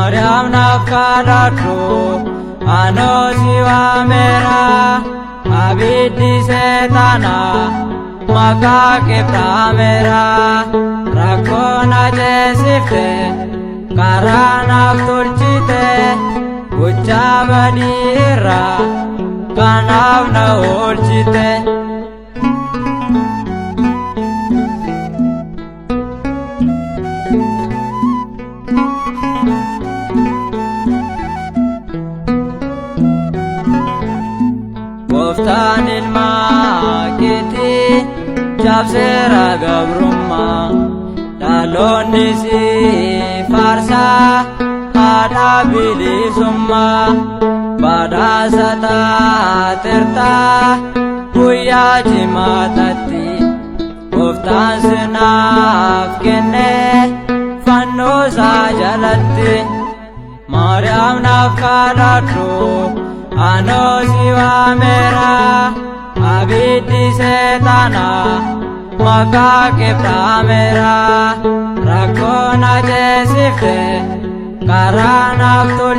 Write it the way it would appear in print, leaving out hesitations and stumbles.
Mariam nafkadatu anosi wamera abidi setana maka keptamera rakona jesifte karana tulchite uchabadira kanav na olchite Goftaan ilmaa keetii cabseera gabrummaa dhaloonni si faarsaa haadha bilisummaa badhaasa taatertaa guyyaa jimaatatti Goftaan sinaaf kenne fannoo isaa jalatti Maariyaam naaf kadhadhu anosi wamera abidi setana maka keptamera rakona jesifte karana tol